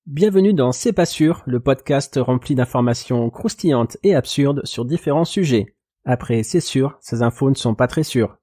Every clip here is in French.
Bienvenue dans C'est pas sûr, le podcast rempli d'informations croustillantes et absurdes sur différents sujets. Après, c'est sûr, ces infos ne sont pas très sûres.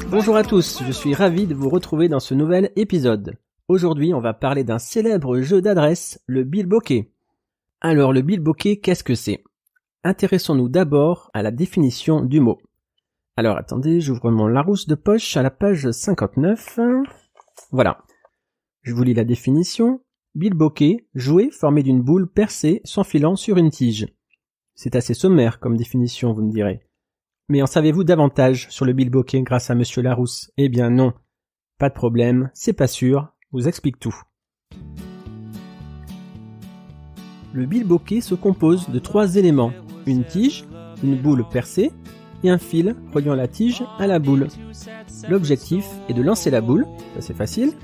Bonjour à tous, je suis ravi de vous retrouver dans ce nouvel épisode. Aujourd'hui, on va parler d'un célèbre jeu d'adresse, le bilboquet. Alors, le bilboquet, qu'est-ce que c'est ? Intéressons-nous d'abord à la définition du mot. Alors, attendez, j'ouvre mon Larousse de poche à la page 59. Voilà. Je vous lis la définition. Bilboquet, jouet formé d'une boule percée s'enfilant sur une tige. C'est assez sommaire comme définition, vous me direz. Mais en savez-vous davantage sur le bilboquet grâce à Monsieur Larousse ? Eh bien non. Pas de problème, c'est pas sûr, je vous explique tout. Le bilboquet se compose de 3 éléments. Une tige, une boule percée et un fil reliant la tige à la boule. L'objectif est de lancer la boule, ça c'est facile,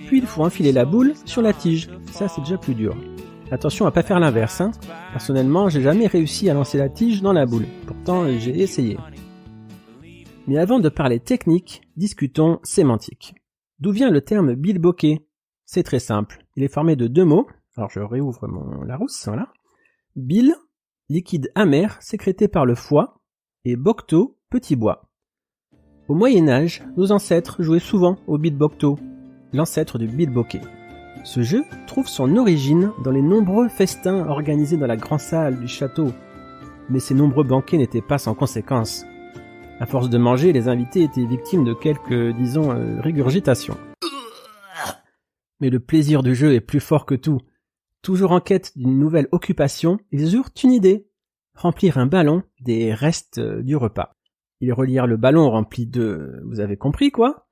puis il faut enfiler la boule sur la tige, ça c'est déjà plus dur. Attention à pas faire l'inverse, hein. Personnellement, j'ai jamais réussi à lancer la tige dans la boule. Pourtant, j'ai essayé. Mais avant de parler technique, discutons sémantique. D'où vient le terme bilboquet ? C'est très simple. Il est formé de 2 mots. Alors je réouvre mon Larousse, voilà. Bil, liquide amer sécrété par le foie, et bocto, petit bois. Au Moyen-Âge, nos ancêtres jouaient souvent au bilbocto, l'ancêtre du bilboquet. Ce jeu trouve son origine dans les nombreux festins organisés dans la grande salle du château. Mais ces nombreux banquets n'étaient pas sans conséquences. À force de manger, les invités étaient victimes de quelques, régurgitations. Mais le plaisir du jeu est plus fort que tout. Toujours en quête d'une nouvelle occupation, ils eurent une idée. Remplir un ballon des restes du repas. Ils relièrent le ballon rempli de... vous avez compris quoi ?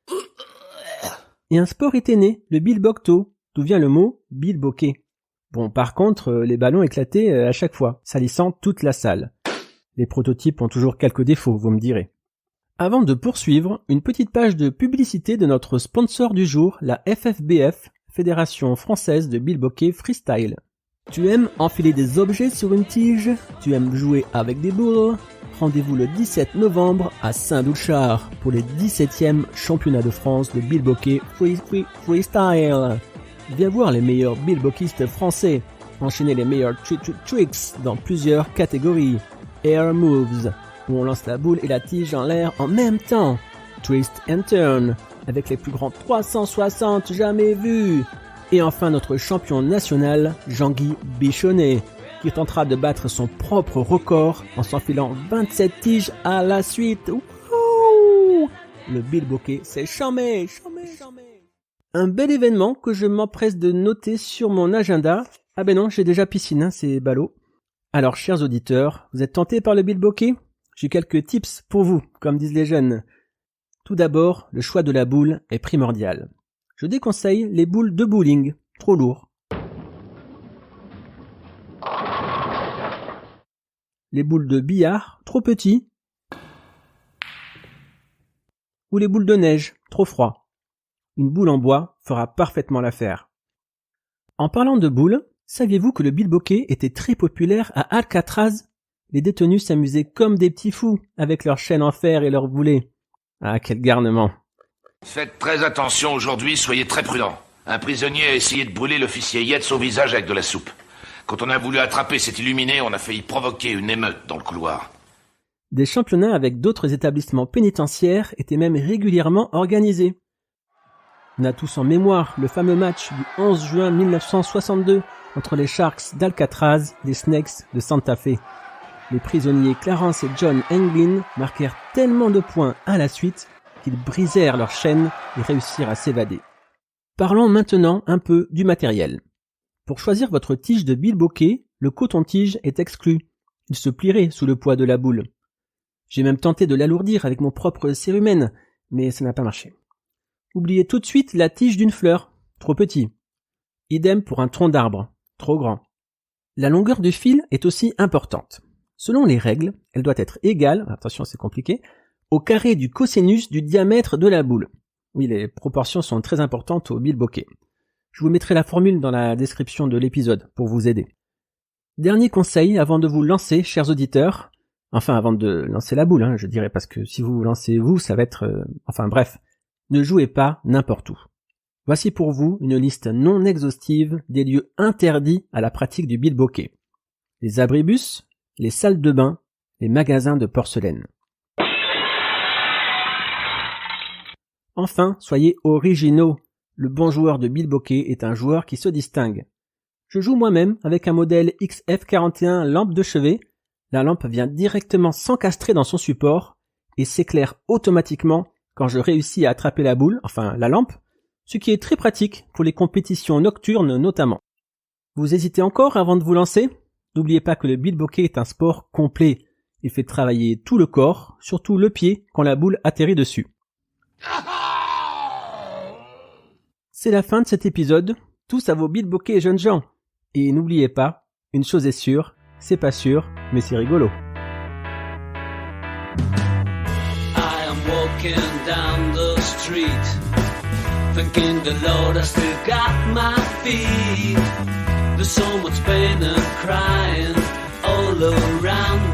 Et un sport était né, le bilbocto. D'où vient le mot bilboquet. Bon, par contre, les ballons éclataient à chaque fois, salissant toute la salle. Les prototypes ont toujours quelques défauts, vous me direz. Avant de poursuivre, une petite page de publicité de notre sponsor du jour, la FFBF, Fédération Française de Bilboquet Freestyle. Tu aimes enfiler des objets sur une tige ? Tu aimes jouer avec des boules ? Rendez-vous le 17 novembre à Saint-Doulchard pour les 17e championnats de France de Bilboquet Freestyle. Viens voir les meilleurs bilboquistes français, enchaîner les meilleurs tricks dans plusieurs catégories. Air Moves, où on lance la boule et la tige en l'air en même temps. Twist and Turn, avec les plus grands 360 jamais vus. Et enfin notre champion national, Jean-Guy Bichonnet, qui tentera de battre son propre record en s'enfilant 27 tiges à la suite. Wouhou ! Le bilboquet, c'est chambé. Un bel événement que je m'empresse de noter sur mon agenda. Ah ben non, j'ai déjà piscine, hein, c'est ballot. Alors, chers auditeurs, vous êtes tentés par le bilboquet ? J'ai quelques tips pour vous, comme disent les jeunes. Tout d'abord, le choix de la boule est primordial. Je déconseille les boules de bowling, trop lourd. Les boules de billard, trop petits. Ou les boules de neige, trop froid. Une boule en bois fera parfaitement l'affaire. En parlant de boules, saviez-vous que le bilboquet était très populaire à Alcatraz ? Les détenus s'amusaient comme des petits fous avec leurs chaînes en fer et leurs boulets. Ah, quel garnement ! Faites très attention aujourd'hui, soyez très prudents. Un prisonnier a essayé de brûler l'officier Yates au visage avec de la soupe. Quand on a voulu attraper cet illuminé, on a failli provoquer une émeute dans le couloir. Des championnats avec d'autres établissements pénitentiaires étaient même régulièrement organisés. On a tous en mémoire le fameux match du 11 juin 1962 entre les Sharks d'Alcatraz et les Snakes de Santa Fe. Les prisonniers Clarence et John Englin marquèrent tellement de points à la suite qu'ils brisèrent leurs chaînes et réussirent à s'évader. Parlons maintenant un peu du matériel. Pour choisir votre tige de bilboquet, le coton-tige est exclu. Il se plierait sous le poids de la boule. J'ai même tenté de l'alourdir avec mon propre cérumen, mais ça n'a pas marché. Oubliez tout de suite la tige d'une fleur, trop petit. Idem pour un tronc d'arbre, trop grand. La longueur du fil est aussi importante. Selon les règles, elle doit être égale, attention c'est compliqué, au carré du cosinus du diamètre de la boule. Oui, les proportions sont très importantes au bilboquet. Je vous mettrai la formule dans la description de l'épisode pour vous aider. Dernier conseil avant de vous lancer, chers auditeurs, enfin avant de lancer la boule, je dirais, parce que si vous vous lancez vous, ça va être... bref, ne jouez pas n'importe où. Voici pour vous une liste non exhaustive des lieux interdits à la pratique du bilboquet. Les abribus, les salles de bain, les magasins de porcelaine. Enfin, soyez originaux. Le bon joueur de bilboquet est un joueur qui se distingue. Je joue moi-même avec un modèle XF41 lampe de chevet. La lampe vient directement s'encastrer dans son support et s'éclaire automatiquement quand je réussis à attraper la boule, la lampe, ce qui est très pratique pour les compétitions nocturnes notamment. Vous hésitez encore avant de vous lancer ? N'oubliez pas que le bilboquet est un sport complet. Il fait travailler tout le corps, surtout le pied quand la boule atterrit dessus. C'est la fin de cet épisode. Tous à vos bilboquets, jeunes gens. Et n'oubliez pas, une chose est sûre, c'est pas sûr, mais c'est rigolo. I am walking down the street, thinking the Lord I still got my feet. There's so much pain and crying all around